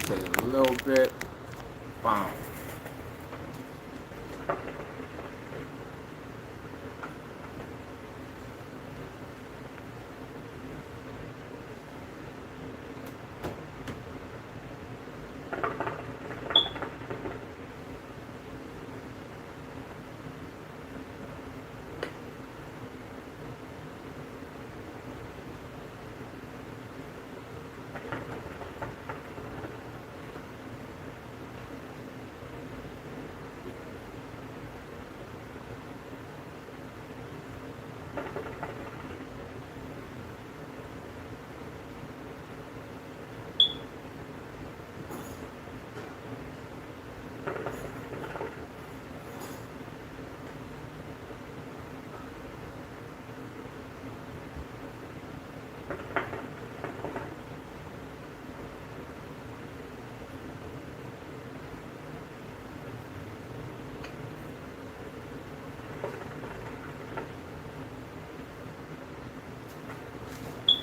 Rotate it a little bit. Boom.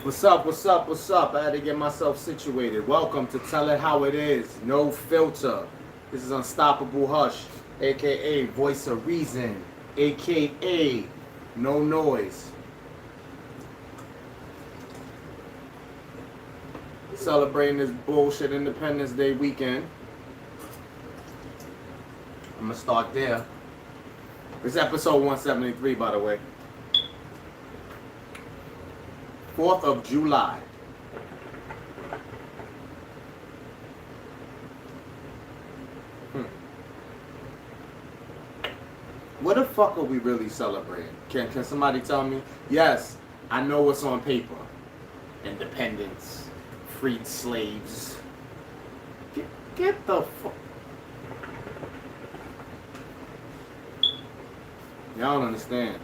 What's up, what's up, what's up? I had to get myself situated. Welcome to Tell It How It Is, no filter. This is Unstoppable Hush, aka Voice of Reason, aka No Noise. Celebrating this bullshit Independence Day weekend. I'm gonna start there. It's episode 173, by the way. 4th of July. What the fuck are we really celebrating? Can somebody tell me? Yes, I know what's on paper. Independence, freed slaves. Get the fuck. Y'all don't understand.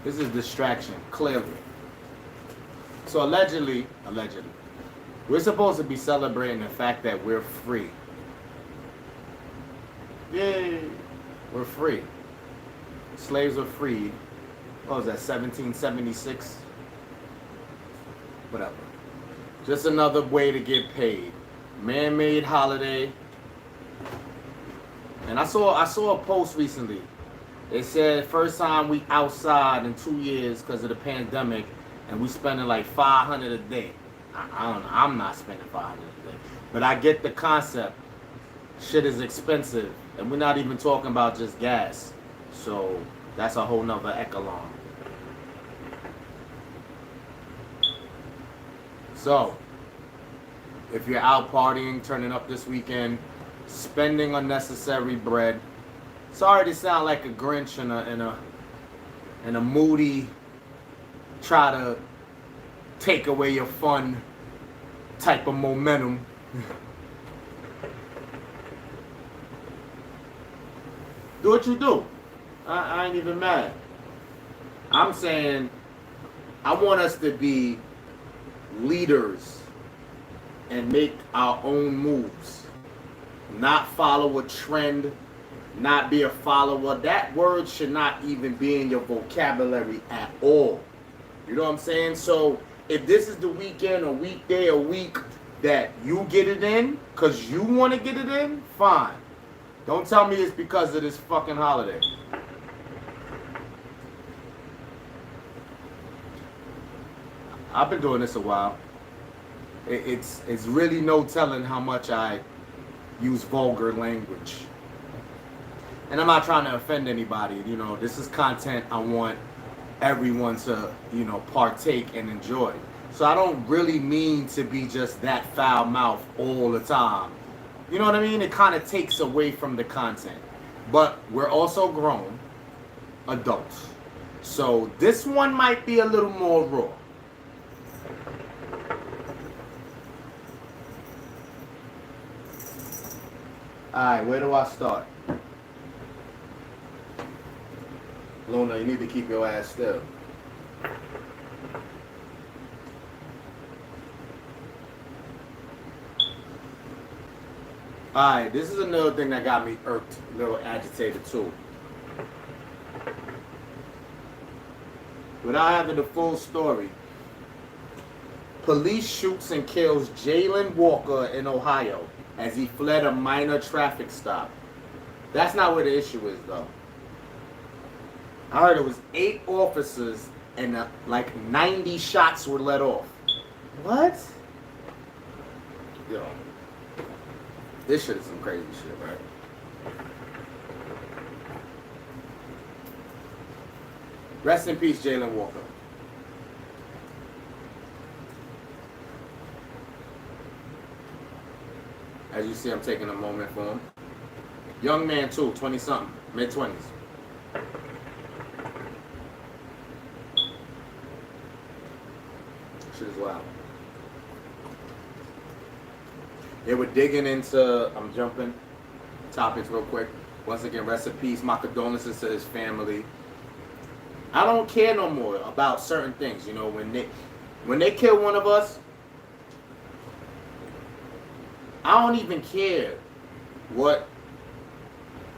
This is distraction, clearly. So allegedly, we're supposed to be celebrating the fact that we're free. Yay! We're free. Slaves were freed. What was that, 1776? Whatever. Just another way to get paid. Man-made holiday. And I saw a post recently. It said first time we outside in 2 years because of the pandemic, and we spending like $500 a day. I don't know. I'm not spending $500 a day, but I get the concept. Shit is expensive, and we're not even talking about just gas. So that's a whole nother echelon. So if you're out partying, turning up this weekend, spending unnecessary bread. Sorry to sound like a Grinch and a moody, try to take away your fun type of momentum. Do what you do. I ain't even mad. I'm saying I want us to be leaders and make our own moves. Not follow a trend. Not be a follower. That word should not even be in your vocabulary at all. You know what I'm saying? So if this is the weekend, a weekday, a week that you get it in because you want to get it in, fine. Don't tell me it's because of this fucking holiday. I've been doing this a while. It's really no telling how much I use vulgar language. And I'm not trying to offend anybody. You know, this is content I want everyone to, partake and enjoy. So I don't really mean to be just that foul mouth all the time. You know what I mean? It kind of takes away from the content. But we're also grown adults. So this one might be a little more raw. Alright, where do I start? Luna, you need to keep your ass still. Alright, this is another thing that got me irked, a little agitated too. Without having the full story, Police shoots and kills Jalen Walker in Ohio as he fled a minor traffic stop. That's not where the issue is, though. I heard it was 8 officers and like 90 shots were let off. What? Yo, this shit is some crazy shit, right? Rest in peace, Jalen Walker. As you see, I'm taking a moment for him. Young man too, 20-something, mid-20s. Shit is wild. They were digging into, I'm jumping topics real quick. Once again, rest in peace. My condolences to his family. I don't care no more about certain things. You know, when they kill one of us, I don't even care what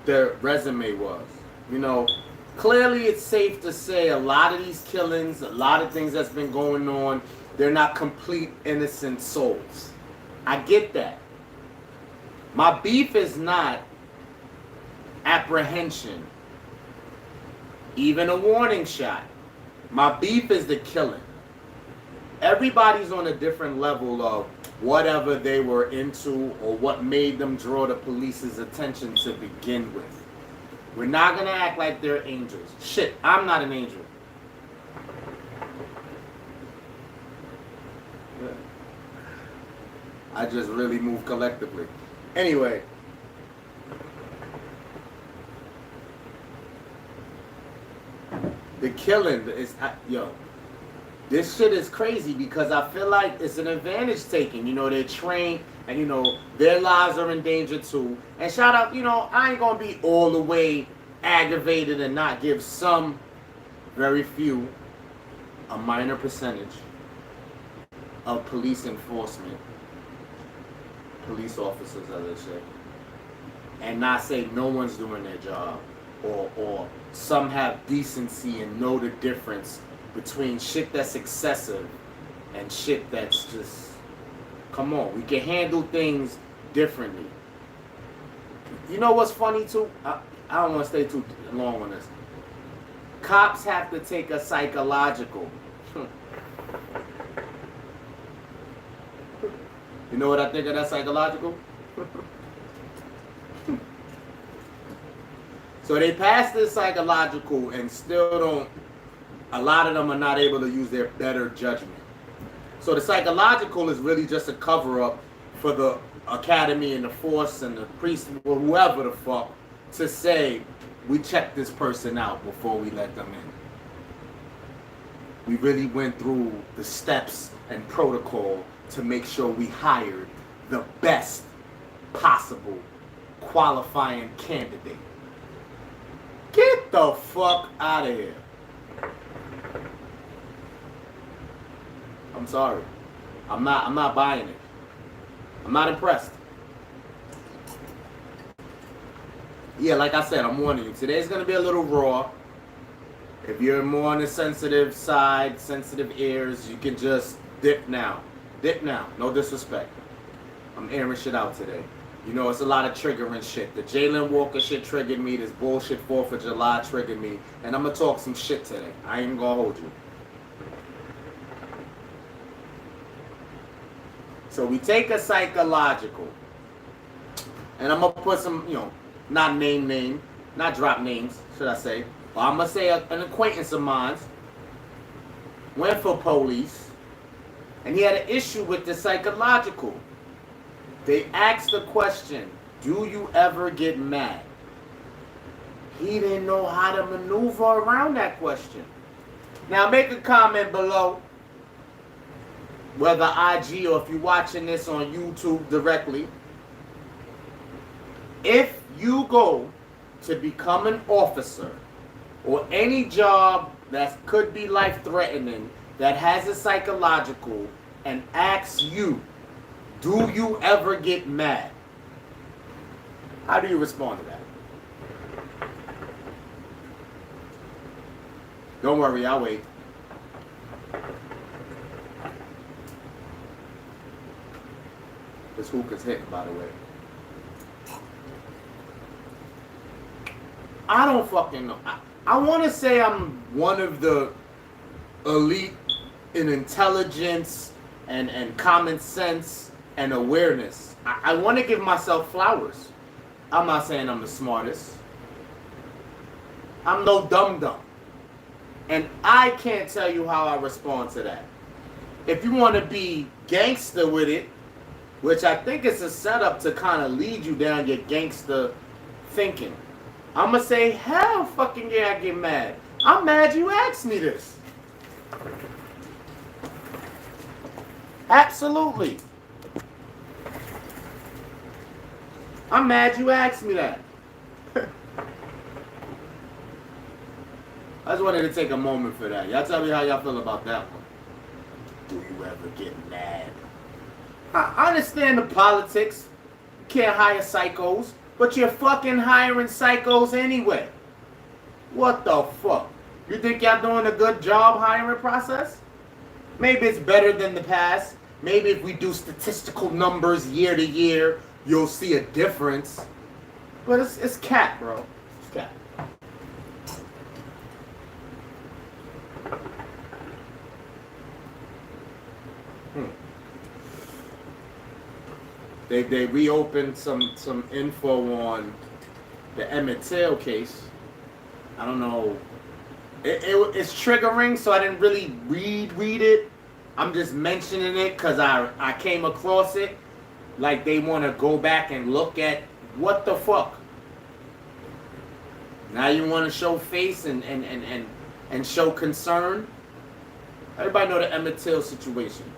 their resume was. You know, clearly it's safe to say a lot of these killings, a lot of things that's been going on, they're not complete innocent souls. I get that. My beef is not apprehension, even a warning shot. My beef is the killing. Everybody's on a different level of whatever they were into or what made them draw the police's attention to begin with. We're not going to act like they're angels. Shit, I'm not an angel. I just really move collectively. Anyway. The killing is, yo, this shit is crazy because I feel like it's an advantage taken. You know, they're trained and, you know, their lives are in danger too. And shout out, you know, I ain't going to be all the way aggravated and not give some, very few, a minor percentage of police enforcement, police officers, as they say, and not say no one's doing their job or some have decency and know the difference between shit that's excessive and shit that's just, come on, we can handle things differently. You know what's funny too? I don't want to stay too long on this. Cops have to take a psychological. You know what I think of that psychological? So they pass this psychological and still don't, a lot of them are not able to use their better judgment. So the psychological is really just a cover-up for the academy and the force and the priest or whoever the fuck to say, we checked this person out before we let them in. We really went through the steps and protocol to make sure we hired the best possible qualifying candidate. Get the fuck out of here. I'm sorry. I'm not buying it. I'm not impressed. Yeah, like I said, I'm warning you. Today's gonna be a little raw. If you're more on the sensitive side, sensitive ears, you can just dip now. Dip now. No disrespect. I'm airing shit out today. You know, it's a lot of triggering shit. The Jalen Walker shit triggered me. This bullshit 4th of July triggered me. And I'm going to talk some shit today. I ain't going to hold you. So we take a psychological. And I'm going to put some, you know, not name, not drop names, should I say. But I'm going to say an acquaintance of mine went for police. And he had an issue with the psychological. They asked the question, do you ever get mad? He didn't know how to maneuver around that question. Now make a comment below, whether IG or if you're watching this on YouTube directly. If you go to become an officer or any job that could be life-threatening that has a psychological and asks you, do you ever get mad? How do you respond to that? Don't worry, I'll wait. This hookah's hitting, by the way. I don't fucking know. I want to say I'm one of the elite in intelligence and common sense and awareness. I want to give myself flowers. I'm not saying I'm the smartest. I'm no dum-dum. And I can't tell you how I respond to that. If you want to be gangster with it, which I think is a setup to kind of lead you down your gangster thinking, I'm going to say, hell fucking yeah, I get mad. I'm mad you asked me this. Absolutely. I'm mad you asked me that. I just wanted to take a moment for that. Y'all tell me how y'all feel about that one. Do you ever get mad? I understand the politics. You can't hire psychos, but you're fucking hiring psychos anyway. What the fuck? You think y'all doing a good job hiring process? Maybe it's better than the past. Maybe if we do statistical numbers year to year, you'll see a difference. But it's cap, bro. It's cap. They reopened some info on the Emmett Till case. I don't know. It's triggering, so I didn't really read it. I'm just mentioning it because I came across it. Like they want to go back and look at what the fuck. Now you want to show face and show concern. Everybody know the Emmett Till situation.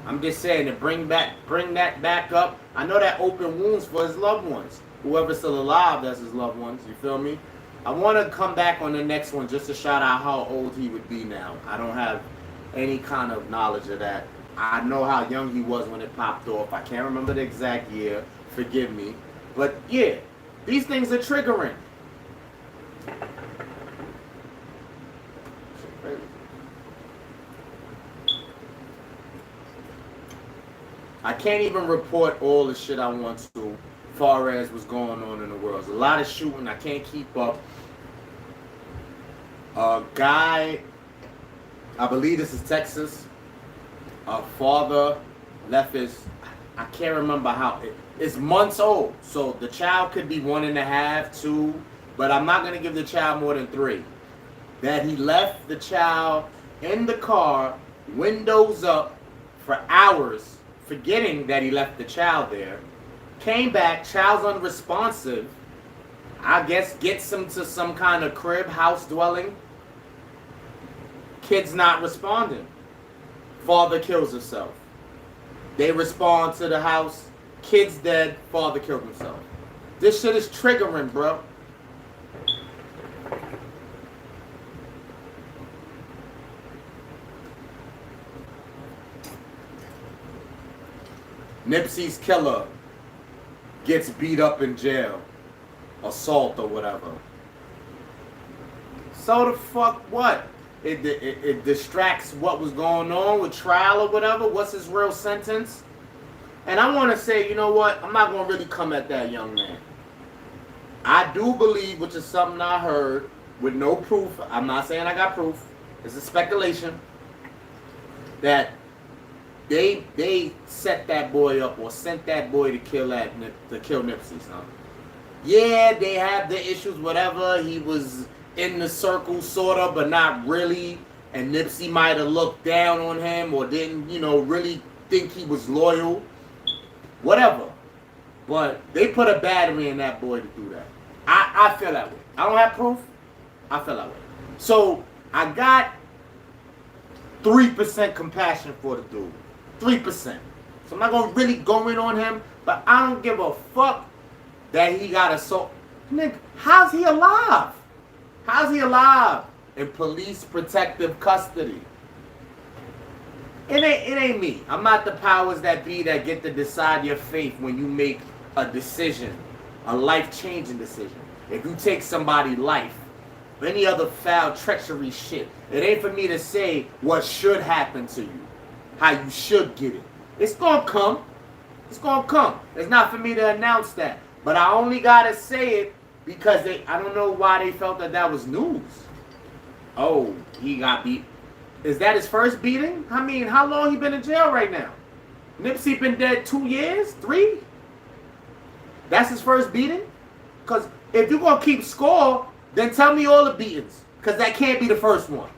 I'm just saying to bring that back up. I know that open wounds for his loved ones. Whoever's still alive, that's his loved ones. You feel me? I want to come back on the next one just to shout out how old he would be now. I don't have any kind of knowledge of that. I know how young he was when it popped off. I can't remember the exact year. Forgive me. But yeah, these things are triggering. I can't even report all the shit I want to far as what's going on in the world. There's a lot of shooting. I can't keep up. A guy, I believe this is Texas, a father left his, I can't remember how, it's months old. So the child could be 1.5, 2, but I'm not going to give the child more than 3. That he left the child in the car, windows up, for hours, forgetting that he left the child there. Came back, child's unresponsive. I guess gets him to some kind of crib, house dwelling. Kid's not responding. Father kills himself. They respond to the house. Kid's dead. Father killed himself. This shit is triggering, bro. Nipsey's killer gets beat up in jail. Assault or whatever. So the fuck what? It distracts what was going on with trial or whatever. What's his real sentence? And I want to say, you know what? I'm not going to really come at that young man. I do believe, which is something I heard with no proof. I'm not saying I got proof. It's a speculation. That they set that boy up or sent that boy to kill Nipsey, son. Yeah, they have the issues, whatever. He was in the circle, sort of, but not really. And Nipsey might have looked down on him or didn't, really think he was loyal. Whatever. But they put a battery in that boy to do that. I feel that way. I don't have proof. I feel that way. So I got 3% compassion for the dude. 3%. So I'm not going to really go in on him, but I don't give a fuck that he got assault. Nigga, how's he alive? How's he alive in police protective custody? It ain't me. I'm not the powers that be that get to decide your fate when you make a decision, a life-changing decision. If you take somebody's life, or any other foul treachery shit, it ain't for me to say what should happen to you, how you should get it. It's gonna come. It's gonna come. It's not for me to announce that, but I only gotta say it because I don't know why they felt that was news. Oh, he got beat. Is that his first beating? I mean, how long he been in jail right now? Nipsey been dead 2 years, 3. That's his first beating? Because if you're gonna keep score, then tell me all the beatings, because that can't be the first one.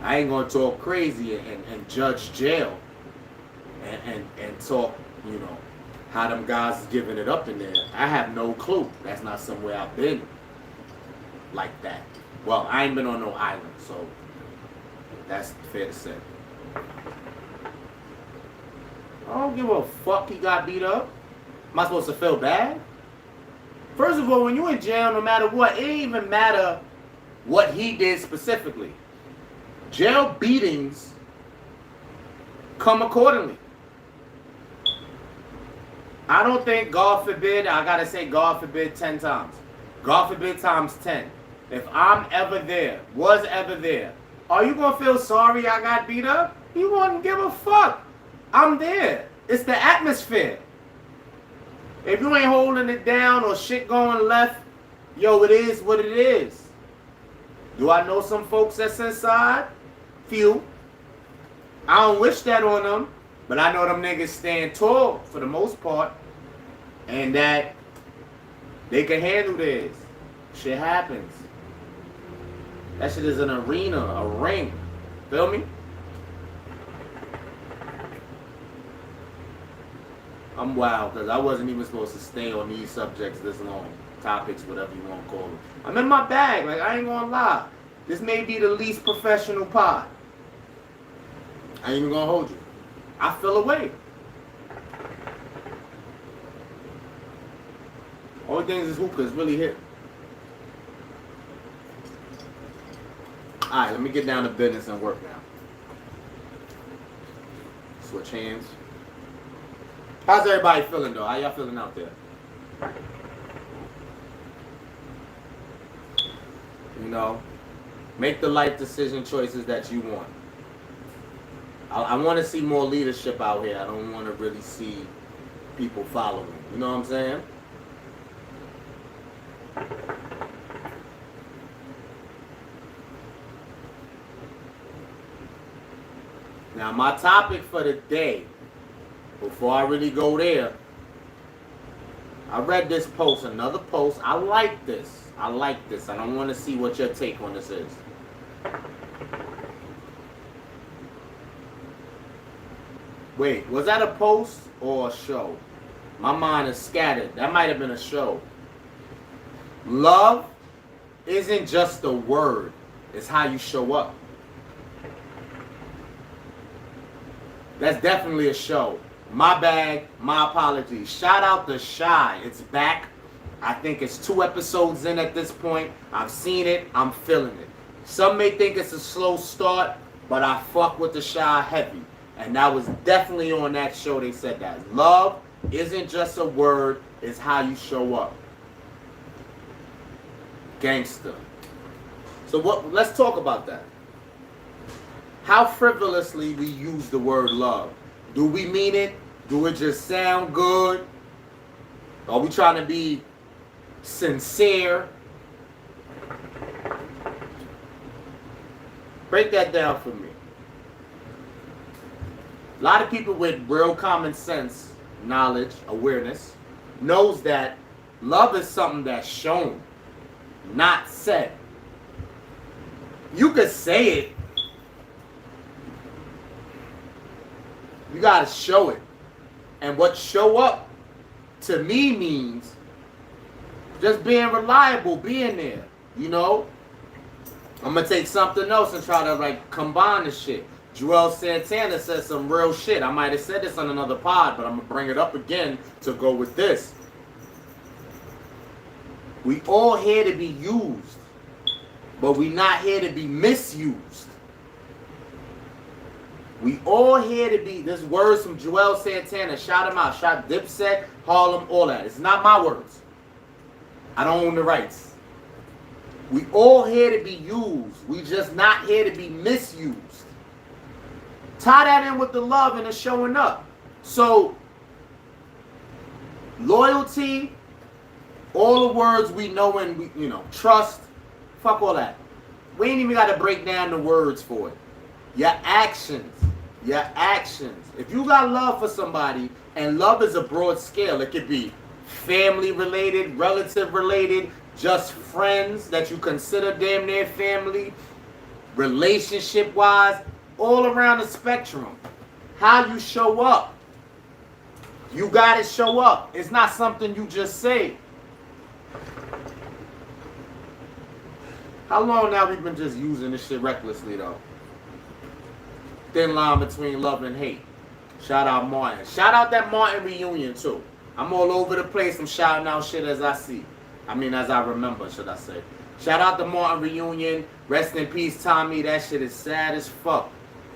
I ain't gonna talk crazy and judge jail and talk, you know, how them guys is giving it up in there. I have no clue. That's not somewhere I've been like that. Well, I ain't been on no island, so that's fair to say. I don't give a fuck he got beat up. Am I supposed to feel bad? First of all, when you're in jail, no matter what, it ain't even matter what he did specifically. Jail beatings come accordingly. I don't think, God forbid, I gotta say God forbid 10 times. God forbid times 10. If I'm ever there, was ever there, are you gonna feel sorry I got beat up? You wouldn't give a fuck. I'm there. It's the atmosphere. If you ain't holding it down or shit going left, yo, it is what it is. Do I know some folks that's inside? Few. I don't wish that on them, but I know them niggas stand tall for the most part, and that they can handle this. Shit happens. That shit is an arena, a ring. Feel me? I'm wild because I wasn't even supposed to stay on these subjects this long. Topics, whatever you want to call them. I'm in my bag. Like, I ain't gonna lie. This may be the least professional pod. I ain't even gonna hold you. I feel away. Only things is hookahs really hit. Alright, let me get down to business and work now. Switch hands. How's everybody feeling though? How y'all feeling out there? You know, make the life decision choices that you want. I want to see more leadership out here. I don't want to really see people following. You know what I'm saying? Now, my topic for the day, before I really go there, I read this post, another post. I like this. I like this. And I want to see what your take on this is. Wait, was that a post or a show? My mind is scattered. That might have been a show. Love isn't just a word. It's how you show up. That's definitely a show. My bag, my apologies. Shout out to Shy. It's back. I think it's 2 episodes in at this point. I've seen it. I'm feeling it. Some may think it's a slow start, but I fuck with the Shy heavy. And that was definitely on that show they said that. Love isn't just a word. It's how you show up. Gangster. So let's talk about that. How frivolously we use the word love. Do we mean it? Do it just sound good? Are we trying to be sincere? Break that down for me. A lot of people with real common sense, knowledge, awareness, knows that love is something that's shown, not said. You could say it. You gotta show it. And what show up to me means just being reliable, being there. You know? I'm gonna take something else and try to like combine the shit. Joel Santana said some real shit. I might have said this on another pod, but I'm gonna bring it up again to go with this. We all here to be used, but we not here to be misused. We all here to be, this words from Joel Santana, shout him out, shout Dipset, Harlem, all that. It's not my words. I don't own the rights. We all here to be used. We just not here to be misused. Tie that in with the love and the showing up. So, loyalty, all the words we know and we, trust, fuck all that. We ain't even got to break down the words for it. Your actions. Your actions. If you got love for somebody, and love is a broad scale, it could be family related, relative related, just friends that you consider damn near family, relationship wise, all around the spectrum. How you show up. You gotta show up. It's not something you just say. How long now we've been just using this shit recklessly though? Thin line between love and hate. Shout out Martin. Shout out that Martin reunion too. I'm all over the place. I'm shouting out shit as I see. As I remember, should I say. Shout out the Martin reunion. Rest in peace, Tommy. That shit is sad as fuck.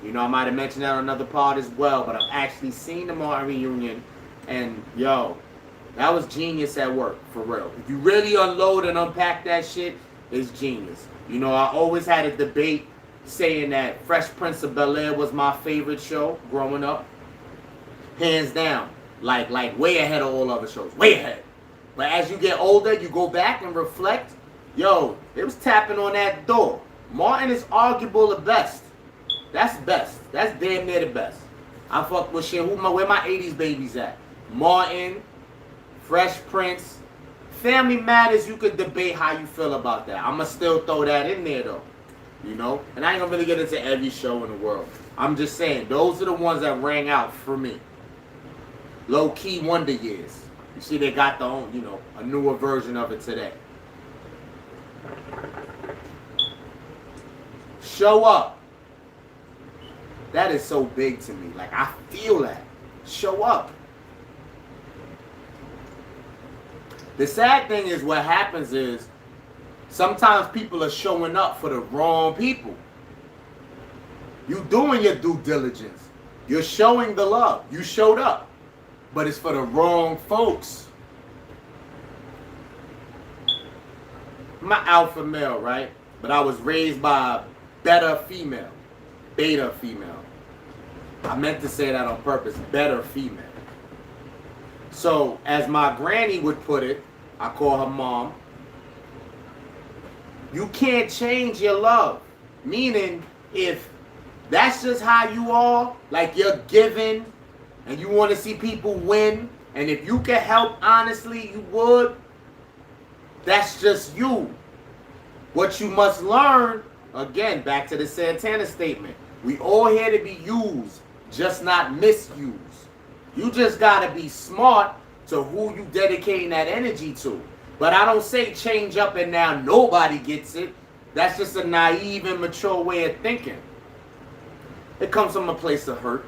I might have mentioned that on another part as well, but I've actually seen the Martin reunion, and yo, that was genius at work, for real. If you really unload and unpack that shit, it's genius. I always had a debate saying that Fresh Prince of Bel-Air was my favorite show growing up. Hands down. Like way ahead of all other shows. Way ahead. But as you get older, you go back and reflect. Yo, it was tapping on that door. Martin is arguable the best. That's best. That's damn near the best. I fuck with shit. Where my 80s babies at? Martin, Fresh Prince. Family Matters, you could debate how you feel about that. I'ma still throw that in there though. And I ain't gonna really get into every show in the world. I'm just saying, those are the ones that rang out for me. Low-key Wonder Years. You see they got their own, a newer version of it today. Show up. That is so big to me. Like, I feel that. Show up. The sad thing is what happens is sometimes people are showing up for the wrong people. You doing your due diligence. You're showing the love. You showed up. But it's for the wrong folks. I'm an alpha male, right? But I was raised by a beta female. I meant to say that on purpose. Better female. So, as my granny would put it, I call her mom, you can't change your love. Meaning, if that's just how you are, like you're giving, and you want to see people win, and if you can help honestly, you would, that's just you. What you must learn, again, back to the Santana statement, we all here to be used, just not misused. You just got to be smart to who you dedicating that energy to. But I don't say change up and now nobody gets it. That's just a naive, immature way of thinking. It comes from a place of hurt,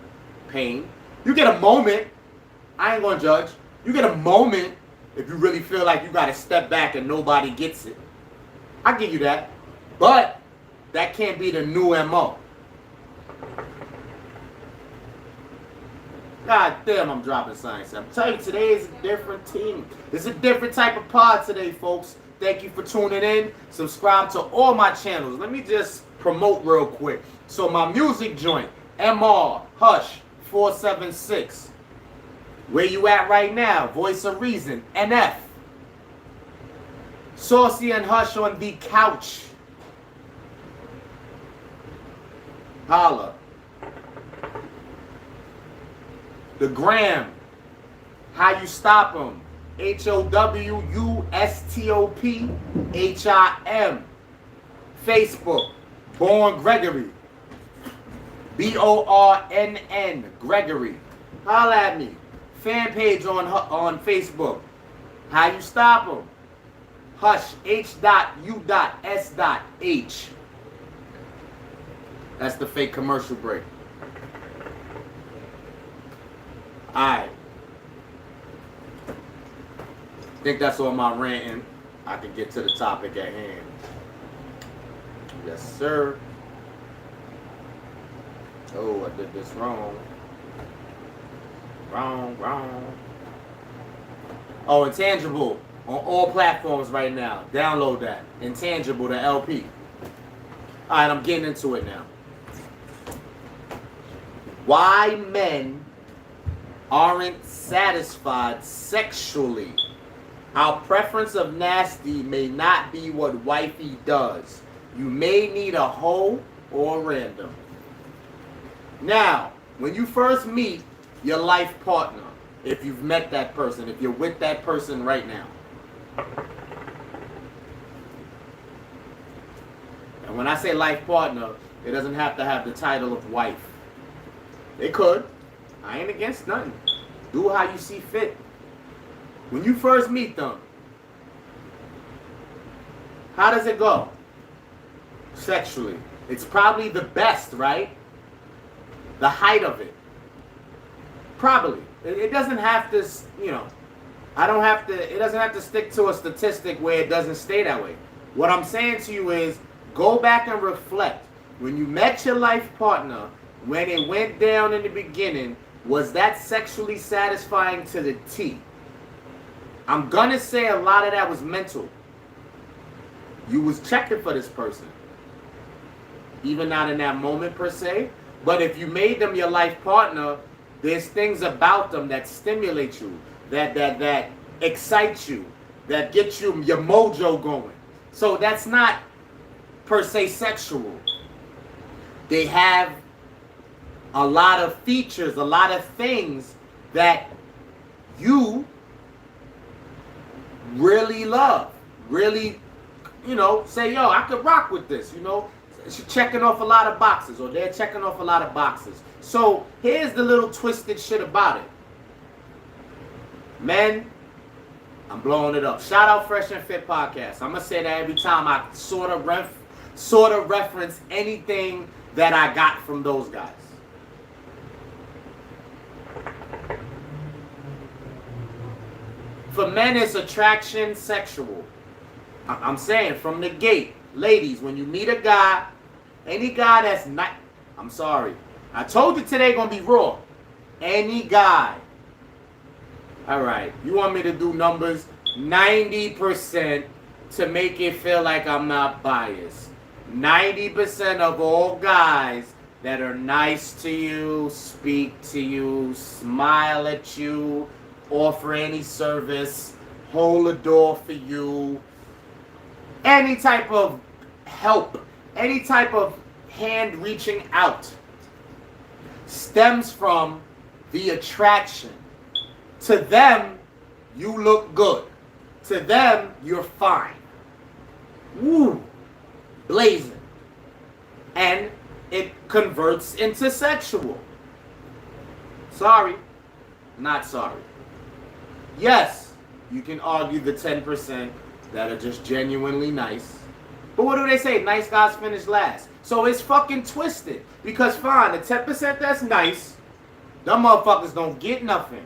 pain. You get a moment. I ain't going to judge. You get a moment if you really feel like you got to step back and nobody gets it. I give you that. But that can't be the new MO. God damn, I'm dropping science. I'm telling you, today is a different team. It's a different type of pod today, folks. Thank you for tuning in. Subscribe to all my channels. Let me just promote real quick. So my music joint, MR Hush 476. Where you at right now? Voice of Reason, NF. Saucy and Hush on the couch. Holla. The Gram. How you stop them? HOWUSTOPHIM. Facebook. Born Gregory. BORNN. Gregory. Holla at me. Fan page on Facebook. How you stop them? Hush. H.U.S.H. That's the fake commercial break. Alright. I think that's all my ranting. I can get to the topic at hand. Yes, sir. Oh, I did this wrong. Wrong. Oh, Intangible on all platforms right now. Download that. Intangible, the LP. Alright, I'm getting into it now. Why men aren't satisfied sexually. Our preference of nasty may not be what wifey does. You may need a hoe or a random. Now, when you first meet your life partner, if you've met that person, if you're with that person right now, and when I say life partner, it doesn't have to have the title of wife. It could. I ain't against nothing. Do how you see fit. When you first meet them, how does it go? Sexually. It's probably the best, right? The height of it. Probably. It doesn't have to, you know, it doesn't have to stick to a statistic where it doesn't stay that way. What I'm saying to you is, go back and reflect. When you met your life partner, when it went down in the beginning, was that sexually satisfying to the T? I'm gonna say a lot of that was mental. You was checking for this person. Even not in that moment per se, but if you made them your life partner, there's things about them that stimulate you, that excite you, that get you your mojo going. So that's not per se sexual. They have a lot of features, a lot of things that you really love, really, you know, say, yo, I could rock with this, you know. She's checking off a lot of boxes, or they're checking off a lot of boxes. So here's the little twisted shit about it. Men, I'm blowing it up. Shout out Fresh and Fit Podcast. I'm gonna say that every time I sort of reference anything that I got from those guys. For men, it's attraction, sexual. I'm saying from the gate, ladies, when you meet a guy, any guy that's not, I'm sorry, I told you today gonna be raw. Any guy. All right, you want me to do numbers 90% to make it feel like I'm not biased. 90% of all guys that are nice to you, speak to you, smile at you, offer any service, hold a door for you, any type of help, any type of hand reaching out stems from the attraction. To them, you look good. To them, you're fine. Woo! Blazing. And it converts into sexual. Sorry. Not sorry. Yes, you can argue the 10% that are just genuinely nice. But what do they say? Nice guys finish last. So it's fucking twisted. Because fine, the 10% that's nice, them motherfuckers don't get nothing.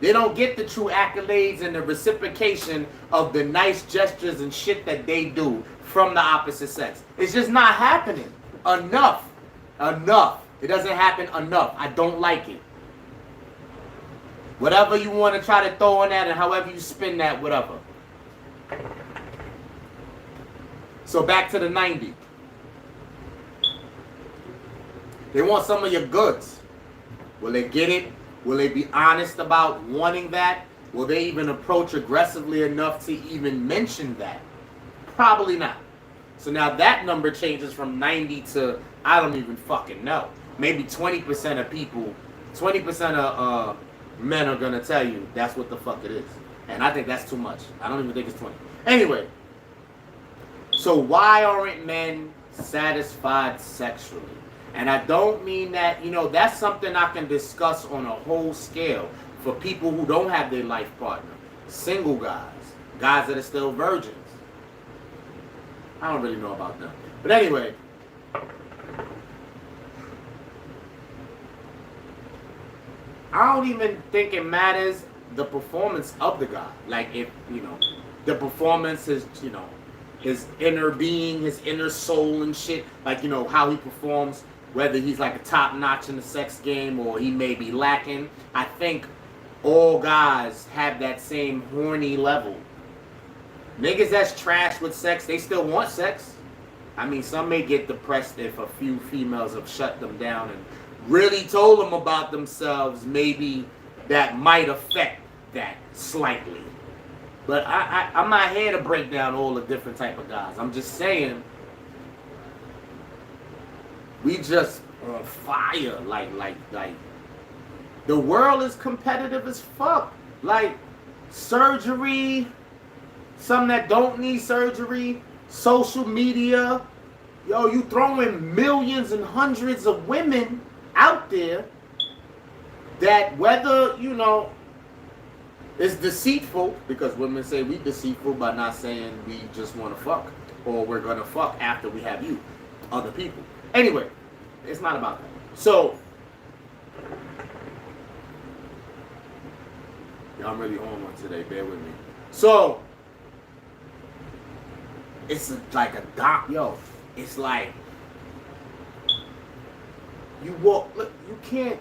They don't get the true accolades and the reciprocation of the nice gestures and shit that they do from the opposite sex. It's just not happening. Enough. It doesn't happen enough. I don't like it. Whatever you want to try to throw in that and however you spin that, whatever. So back to the 90. They want some of your goods. Will they get it? Will they be honest about wanting that? Will they even approach aggressively enough to even mention that? Probably not. So now that number changes from 90 to, I don't even fucking know. Maybe 20% of people, 20% of men are going to tell you that's what the fuck it is. And I think that's too much. I don't even think it's 20. Anyway. So why aren't men satisfied sexually? And I don't mean that, you know, that's something I can discuss on a whole scale for people who don't have their life partner. Single guys. Guys that are still virgins. I don't really know about them. But anyway. I don't even think it matters the performance of the guy. Like if, you know, the performance is, you know, his inner being, his inner soul and shit. Like, you know, how he performs. Whether he's like a top notch in the sex game or he may be lacking. I think all guys have that same horny level. Niggas that's trash with sex, they still want sex. I mean, some may get depressed if a few females have shut them down and really told them about themselves, maybe that might affect that slightly. But I'm not here to break down all the different type of guys. I'm just saying, we just on fire. Like, the world is competitive as fuck. Like, surgery, some that don't need surgery, social media. Yo, you throwing millions and hundreds of women out there that whether, you know, it's deceitful, because women say we deceitful by not saying we just want to fuck or we're going to fuck after we have you, other people. Anyway, it's not about that. So, y'all, I'm really on one today. Bear with me. So, it's like a doc, yo. It's like you walk. Look, you can't.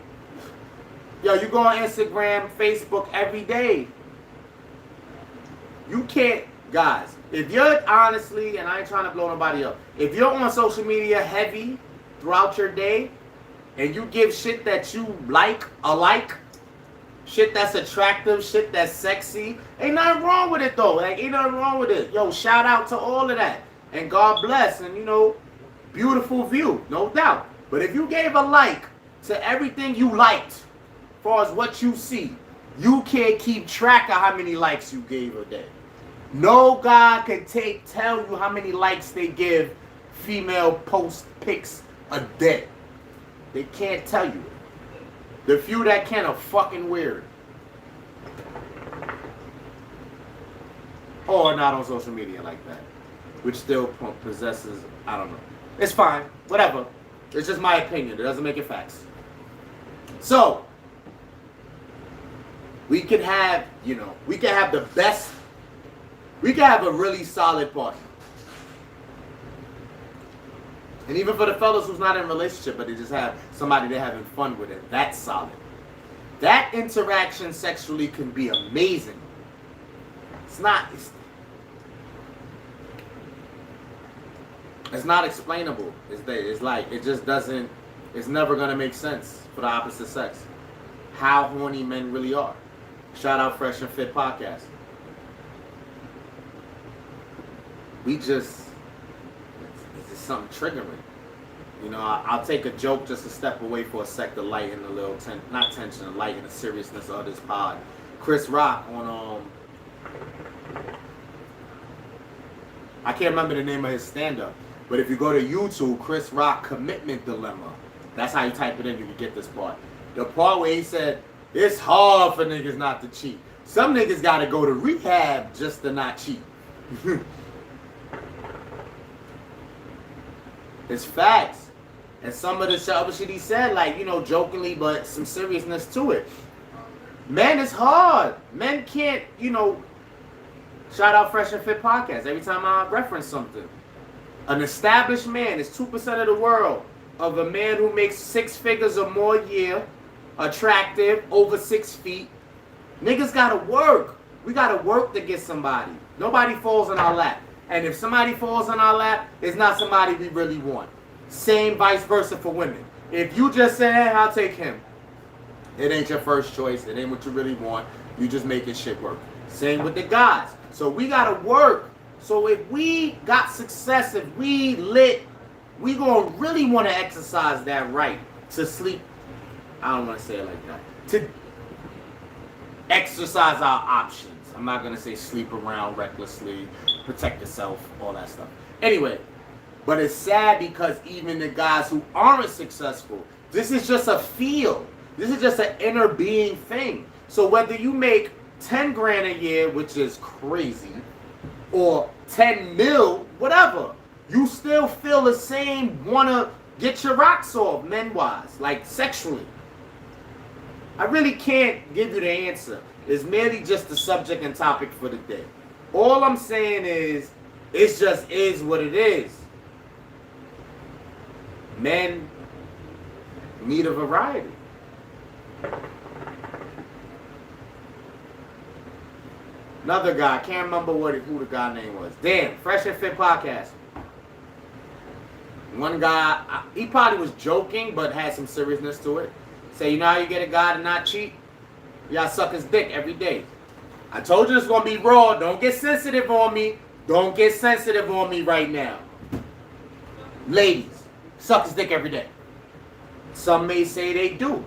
Yo, you go on Instagram, Facebook every day. You can't, guys. If you're honestly, and I ain't trying to blow nobody up, if you're on social media heavy throughout your day, and you give shit that you like, shit that's attractive, shit that's sexy, ain't nothing wrong with it though. Like, ain't nothing wrong with it. Yo, shout out to all of that. And God bless, and you know, beautiful view, no doubt. But if you gave a like to everything you liked, as far as what you see, you can't keep track of how many likes you gave a day. No guy can tell you how many likes they give female post pics a day. They can't tell you. The few that can are fucking weird. Or not on social media like that. Which still possesses, I don't know. It's fine. Whatever. It's just my opinion. It doesn't make it facts. So, we can have, you know, we can have the best, we can have a really solid partner. And even for the fellas who's not in a relationship, but they just have somebody they're having fun with it, that's solid. That interaction sexually can be amazing. It's not explainable. It's like, it just doesn't, it's never going to make sense for the opposite sex. How horny men really are. Shout out Fresh and Fit Podcast. It's just something triggering. You know, I'll take a joke just a step away for a sec to lighten a little, not tension, lighten the seriousness of this pod. Chris Rock on, I can't remember the name of his stand-up, but if you go to YouTube, Chris Rock Commitment Dilemma, that's how you type it in, you can get this part. The part where he said, it's hard for niggas not to cheat. Some niggas gotta go to rehab just to not cheat. It's facts. And some of the other shit he said, like, you know, jokingly, but some seriousness to it. Man, it's hard. Men can't, you know, shout out Fresh and Fit Podcast every time I reference something. An established man is 2% of the world of a man who makes 6 figures or more a year, attractive, over 6 feet. Niggas gotta work. We gotta work to get somebody. Nobody falls in our lap. And if somebody falls in our lap, it's not somebody we really want. Same vice versa for women. If you just say, hey, I'll take him, it ain't your first choice. It ain't what you really want. You just making shit work. Same with the guys. So we gotta work. So if we got success, if we lit, we gonna really want to exercise that right to sleep. I don't want to say it like that. To exercise our options. I'm not gonna say sleep around recklessly, protect yourself, all that stuff. Anyway, but it's sad because even the guys who aren't successful, this is just a feel. This is just an inner being thing. So whether you make 10 grand a year, which is crazy, or 10 mil, whatever, you still feel the same, wanna get your rocks off, men-wise, like sexually. I really can't give you the answer. It's merely just the subject and topic for the day. All I'm saying is, it just is what it is. Men need a variety. Another guy, can't remember who the guy name was. Damn, Fresh and Fit Podcast. One guy, he probably was joking, but had some seriousness to it. Say, you know how you get a guy to not cheat? You gotta suck his dick every day. I told you it's gonna be raw. Don't get sensitive on me. Don't get sensitive on me right now. Ladies, suck his dick every day. Some may say they do.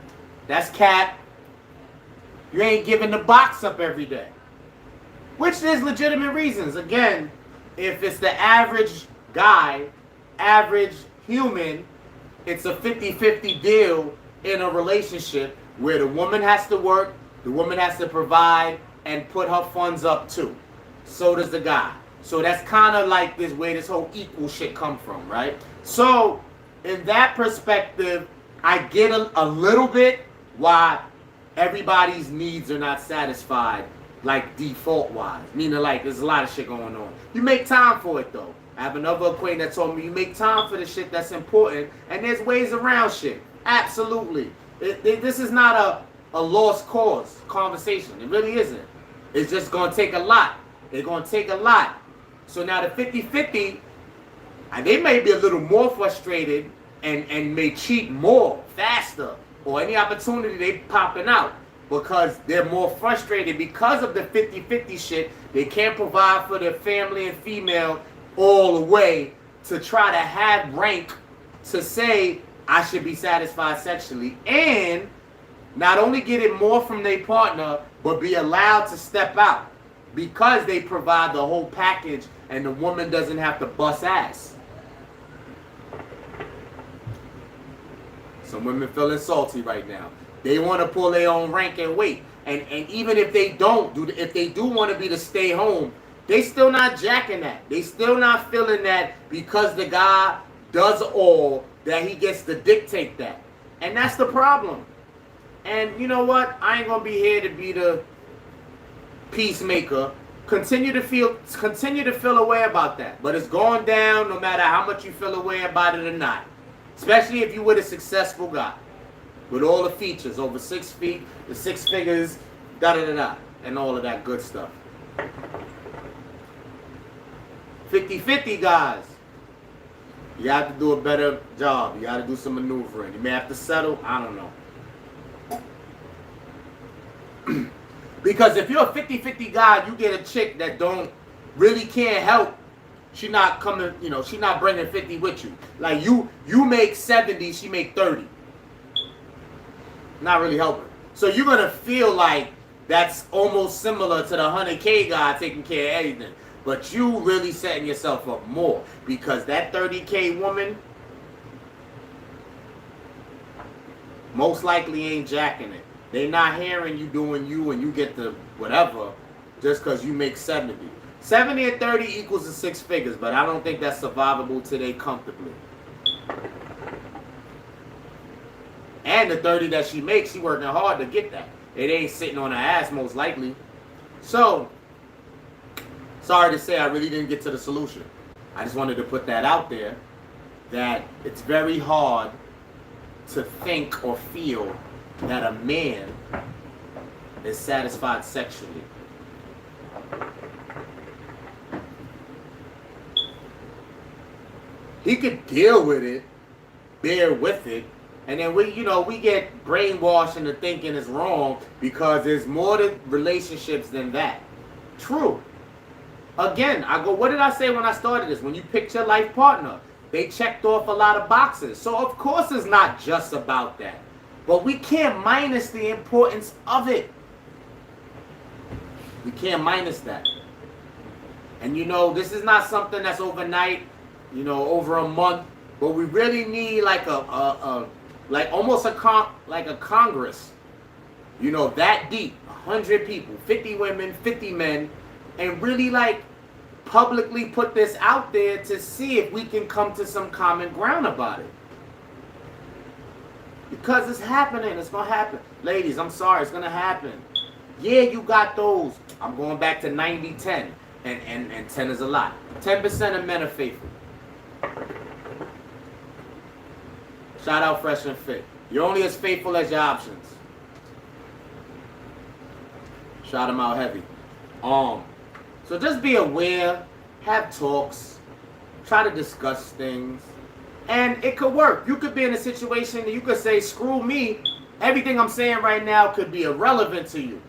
That's cap. You ain't giving the box up every day. Which there's legitimate reasons. Again, if it's the average guy, average human, it's a 50-50 deal in a relationship where the woman has to work, the woman has to provide, and put her funds up too. So does the guy. So that's kind of like this where this whole equal shit come from, right? So in that perspective, I get a little bit why everybody's needs are not satisfied, like default wise. Meaning like there's a lot of shit going on. You make time for it though. I have another acquaintance that told me you make time for the shit that's important, and there's ways around shit. Absolutely. This is not a lost cause conversation. It really isn't. It's just going to take a lot. It's going to take a lot. So now the 50-50, they may be a little more frustrated and may cheat more, faster, or any opportunity they popping out because they're more frustrated because of the 50-50 shit. They can't provide for their family and female all the way to try to have rank to say, I should be satisfied sexually, and not only get it more from their partner, but be allowed to step out because they provide the whole package and the woman doesn't have to bust ass. Some women feeling salty right now. They want to pull their own rank and weight. And even if they if they do want to be the stay home, they still not jacking that. They still not feeling that because the guy does all that he gets to dictate that. And that's the problem. And you know what? I ain't gonna be here to be the peacemaker. Continue to feel a way about that. But it's going down no matter how much you feel a way about it or not. Especially if you were a successful guy. With all the features, over 6 feet, the 6 figures, da-da-da-da, and all of that good stuff. 50-50 guys. You have to do a better job. You got to do some maneuvering. You may have to settle. I don't know. Because if you're a 50-50 guy, you get a chick that can't help. She not coming, she not bringing 50 with you. Like you make 70, she make 30. Not really helping. So you're going to feel like that's almost similar to the 100K guy taking care of everything. But you really setting yourself up more because that 30K woman most likely ain't jacking it. They not hearing you doing you and you get the whatever just because you make 70. 70 and 30 equals the 6 figures, but I don't think that's survivable today comfortably. And the 30 that she makes, she working hard to get that. It ain't sitting on her ass most likely. So, sorry to say I really didn't get to the solution. I just wanted to put that out there that it's very hard to think or feel that a man is satisfied sexually. He could deal with it, bear with it, and then we get brainwashed into thinking it's wrong because there's more to relationships than that. True. Again, what did I say when I started this? When you picked your life partner, they checked off a lot of boxes. So of course it's not just about that. But we can't minus the importance of it. We can't minus that. And this is not something that's overnight, over a month. But we really need like almost a Congress. That deep. 100 people, 50 women, 50 men, and really publicly put this out there to see if we can come to some common ground about it. Because it's happening. It's going to happen. Ladies, I'm sorry. It's going to happen. Yeah, you got those. I'm going back to 90-10. And 10 is a lot. 10% of men are faithful. Shout out Fresh and Fit. You're only as faithful as your options. Shout them out heavy. So just be aware. Have talks. Try to discuss things. And it could work. You could be in a situation that you could say, screw me. Everything I'm saying right now could be irrelevant to you.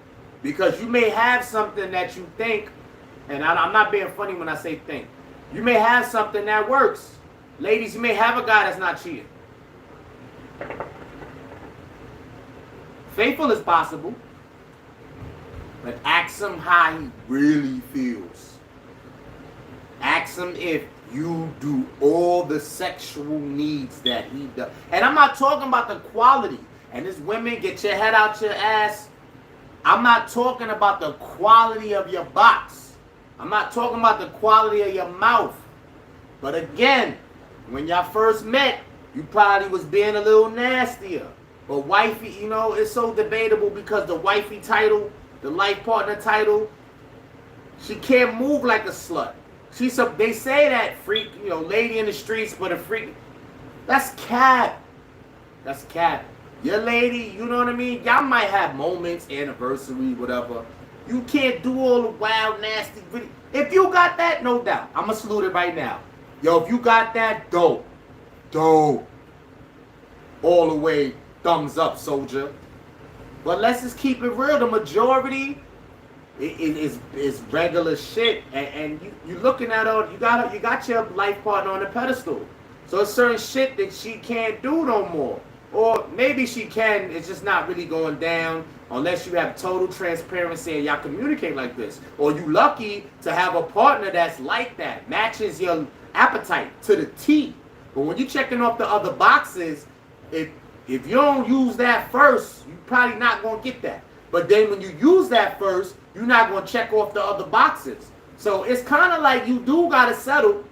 Because you may have something that you think, and I'm not being funny when I say think. You may have something that works. Ladies, you may have a guy that's not cheating. Faithful is possible. But ask him how he really feels. Ask him if you do all the sexual needs that he does. And I'm not talking about the quality. And this women, get your head out your ass. I'm not talking about the quality of your box. I'm not talking about the quality of your mouth. But again, when y'all first met, you probably was being a little nastier. But wifey, you know, it's so debatable because the wifey title, the life partner title, she can't move like a slut. They say that freak, you know, lady in the streets, but a freak. That's cap. That's cap. Your lady, you know what I mean? Y'all might have moments, anniversary, whatever. You can't do all the wild, nasty video. If you got that, no doubt. I'm going to salute it right now. Yo, if you got that, dope. Dope. All the way, thumbs up, soldier. But let's just keep it real. The majority is regular shit. And you looking at her, you got your life partner on a pedestal. So it's certain shit that she can't do no more. Or maybe she can, it's just not really going down unless you have total transparency and y'all communicate like this. Or you lucky to have a partner that's like that, matches your appetite to the T. But when you're checking off the other boxes, if you don't use that first, you're probably not going to get that. But then when you use that first, you're not going to check off the other boxes. So it's kind of like you do got to settle.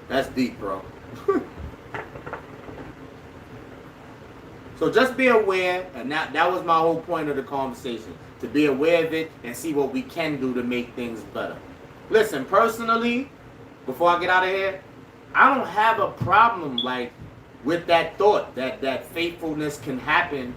That's deep, bro. So just be aware, and that was my whole point of the conversation, to be aware of it and see what we can do to make things better. Listen, personally, before I get out of here, I don't have a problem with that thought that faithfulness can happen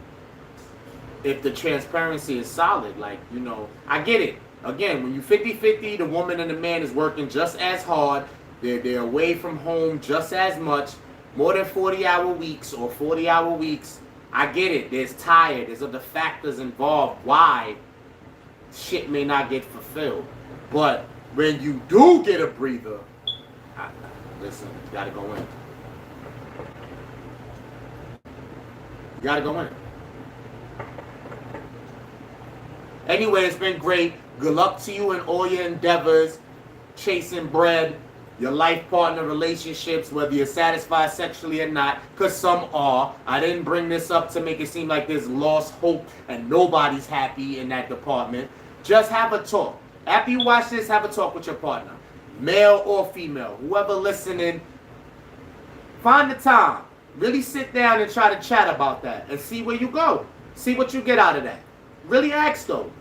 if the transparency is solid. Like, you know, I get it. Again, when you 50-50, the woman and the man is working just as hard. They're away from home just as much, more than 40-hour weeks or 40-hour weeks. I get it. There's tired. There's other factors involved why shit may not get fulfilled. But when you do get a breather, listen, you gotta go in. You gotta go in. Anyway, it's been great. Good luck to you in all your endeavors, chasing bread, your life partner relationships, whether you're satisfied sexually or not, because some are. I didn't bring this up to make it seem like there's lost hope and nobody's happy in that department. Just have a talk. After you watch this, have a talk with your partner, male or female, whoever listening. Find the time. Really sit down and try to chat about that and see where you go. See what you get out of that. Really ask though.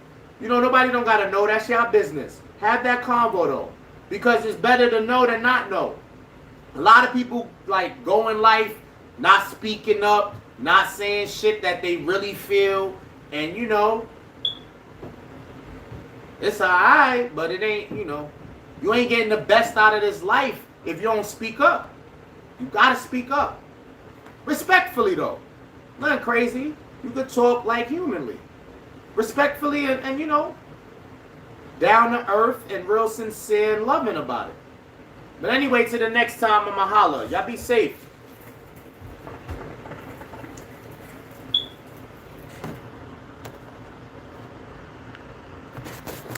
You know, nobody don't got to know. That's your business. Have that convo though. Because it's better to know than not know. A lot of people go in life not speaking up, not saying shit that they really feel. And you know, it's alright, but it ain't, you know, you ain't getting the best out of this life if you don't speak up. You gotta speak up. Respectfully though. Nothing crazy. You could talk like humanly. Respectfully and you know, down to earth and real sincere and loving about it. But anyway, till the next time, I'ma holla. Y'all be safe.